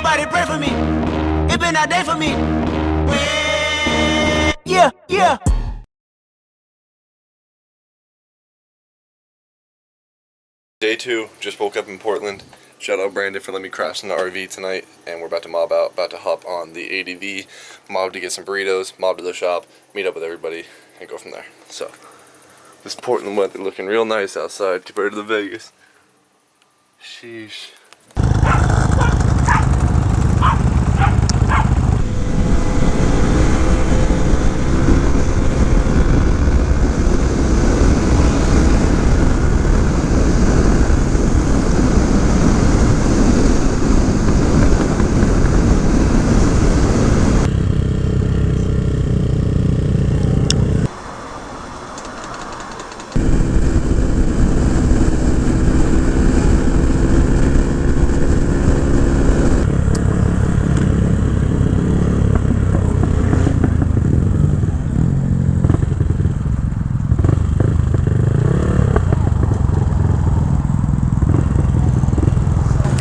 Somebody pray for me. It been a day for me. Yeah, yeah. Day 2, just woke up in Portland. Shout out Brandon for letting me crash in the RV tonight, and we're about to mob out, about to hop on the ADV, mob to get some burritos, mob to the shop, meet up with everybody, and go from there. So, this Portland weather looking real nice outside compared to the Vegas. Sheesh.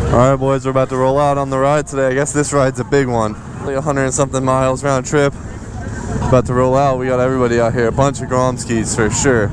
Alright boys, we're about to roll out on the ride today. I guess this ride's a big one. Like 100 and something miles round trip. About to roll out. We got everybody out here. A bunch of Gromskis for sure.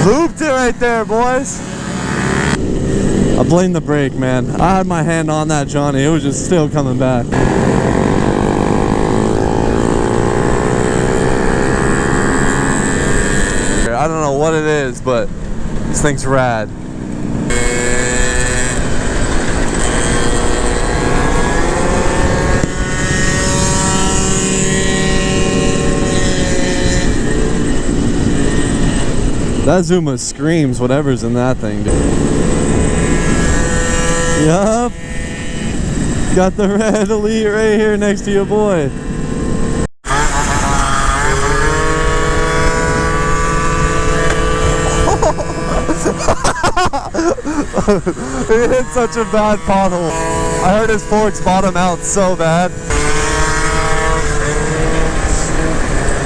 Looped it right there, boys. I blame the brake, man. I had my hand on that Johnny. It was just still coming back. I don't know what it is, but this thing's rad. That Zuma screams whatever's in that thing, dude. Yup. Got the red Elite right here next to your boy. It hit such a bad pothole. I heard his forks bottom out so bad.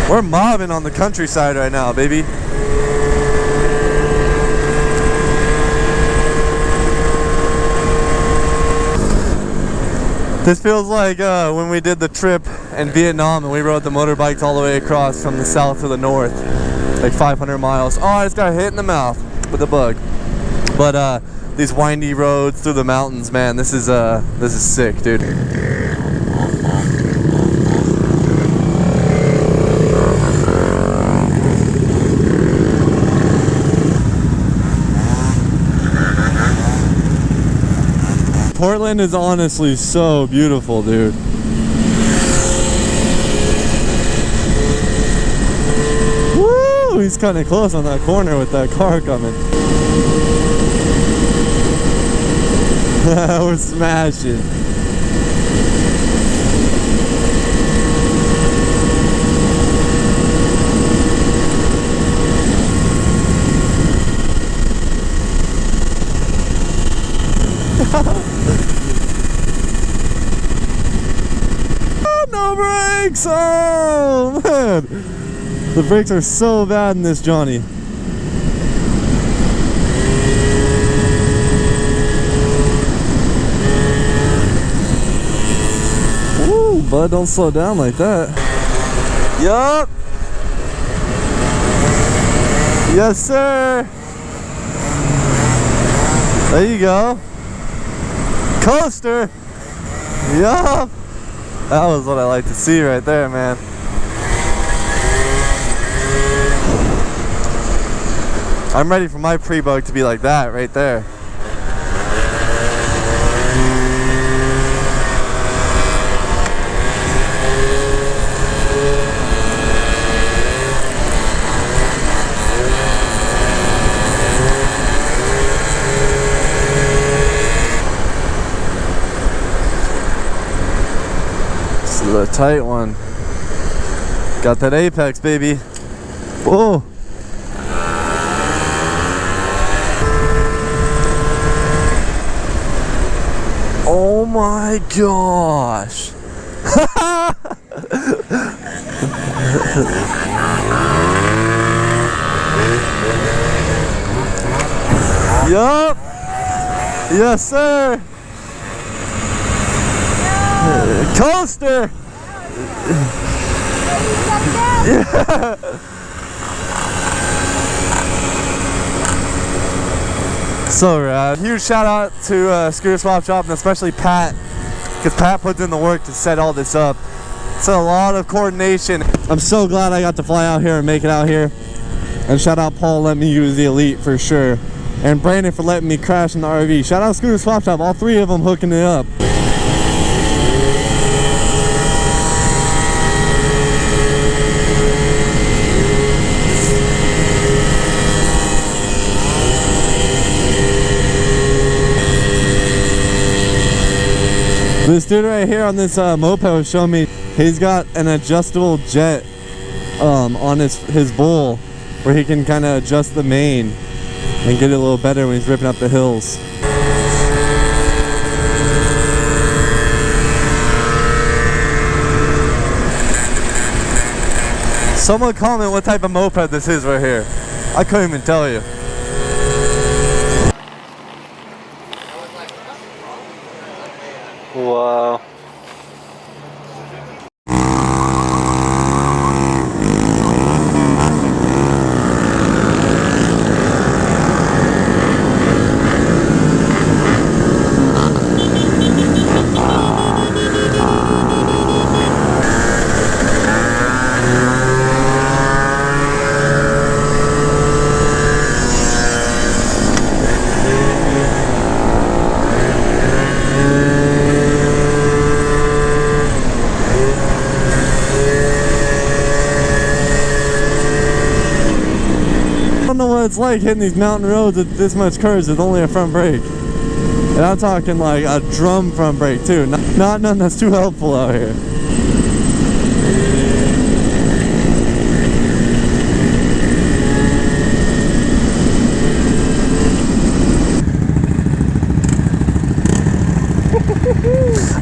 We're mobbing on the countryside right now, baby. This feels like when we did the trip in Vietnam and we rode the motorbikes all the way across from the south to the north, like 500 miles. Oh, I just got hit in the mouth with a bug. But these windy roads through the mountains, man, this is sick, dude. Portland is honestly so beautiful, dude. Woo! He's kind of close on that corner with that car coming. We're smashing. No brakes! Oh man, the brakes are so bad in this Johnny. Woo, bud, don't slow down like that. Yup. Yes, sir. There you go. Coaster. Yup. That was what I like to see right there, man. I'm ready for my pre-bug to be like that right there. This is a tight one. Got that apex, baby. Whoa. Oh my gosh. Yup. Yes, sir. Coaster. Yeah. So rad. Huge shout out to Scooter Swap Shop and especially Pat, because Pat puts in the work to set all this up. It's a lot of coordination. I'm so glad I got to fly out here and make it out here. And shout out Paul letting me use the Elite for sure. And Brandon for letting me crash in the RV. Shout out Scooter Swap Shop, all three of them hooking it up. This dude right here on this moped was showing me he's got an adjustable jet on his bowl where he can kind of adjust the main and get it a little better when he's ripping up the hills. Someone comment what type of moped this is right here. I couldn't even tell you. Wow. I don't know what it's like hitting these mountain roads with this much curves with only a front brake. And I'm talking like a drum front brake too, not none that's too helpful out here.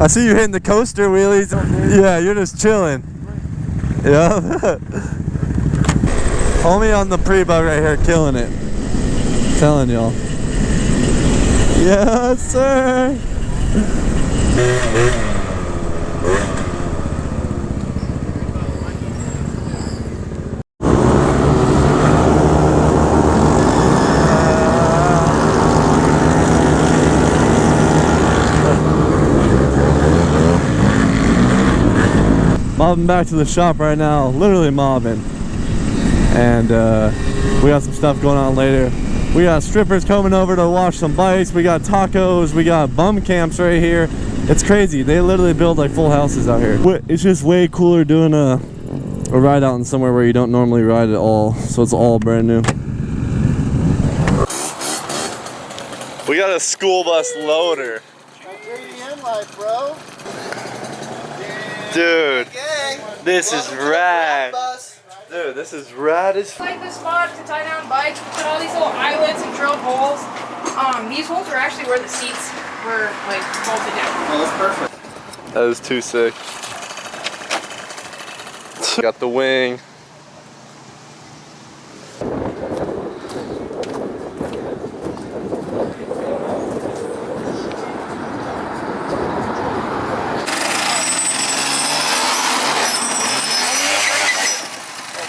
I see you hitting the coaster wheelies. Yeah, you're just chilling. Yeah. Homie on the pre-bug right here, killing it. I'm telling y'all. Yes, sir. Mobbing back to the shop right now, literally mobbing. And we got some stuff going on later. We got strippers coming over to wash some bikes. We got tacos. We got bum camps right here. It's crazy. They literally build like full houses out here. It's just way cooler doing a ride out in somewhere where you don't normally ride at all. So it's all brand new. We got a school bus loader. JDM life, bro. Dude, this is rad. Dude, this is rad as I like this spot to tie down bikes. We put all these little eyelets and drilled holes. These holes are actually where the seats were like bolted down. Oh, that's perfect. That was too sick. Got the wing.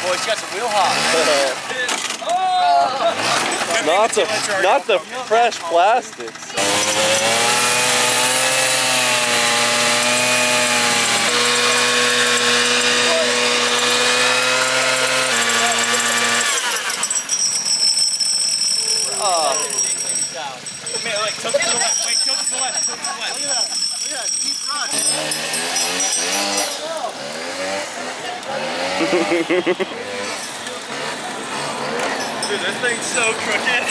Boys got some wheel hop. Not the fresh plastics. Dude, this thing's so crooked.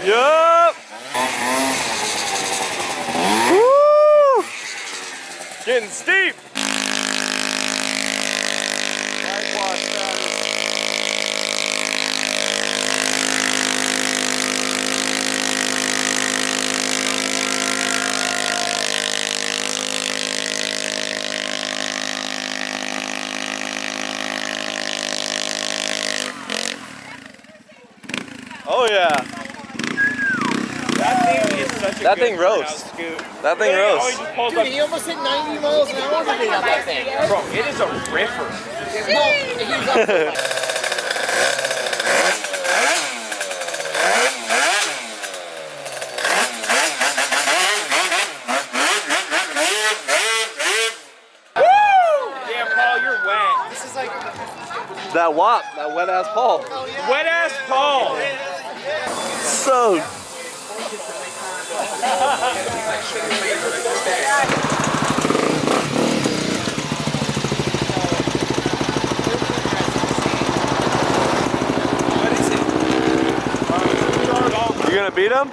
Yup. Woo! Getting steep. Oh yeah. That thing roasts. That thing roasts. Dude, he almost hit 90 miles an hour today on that thing. Bro, it is a ripper. Damn, Paul, you're wet. This is like That wop, that wet ass Paul. Wet ass Paul. So. You gonna beat him?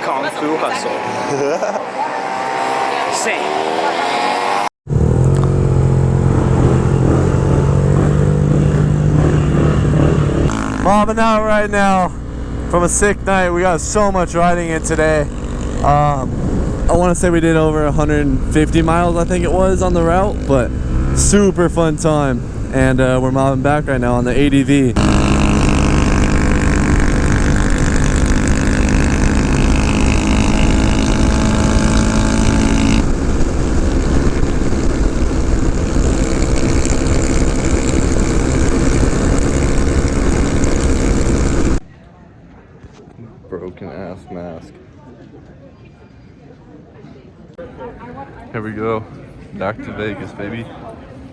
Kung Fu Hustle. Same. Mobbing out right now from a sick night. We got so much riding in today. I want to say we did over 150 miles, I think it was, on the route, but super fun time. And we're mobbing back right now on the ADV. Broken ass mask. Here we go. Back to Vegas, baby.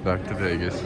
Back to Vegas.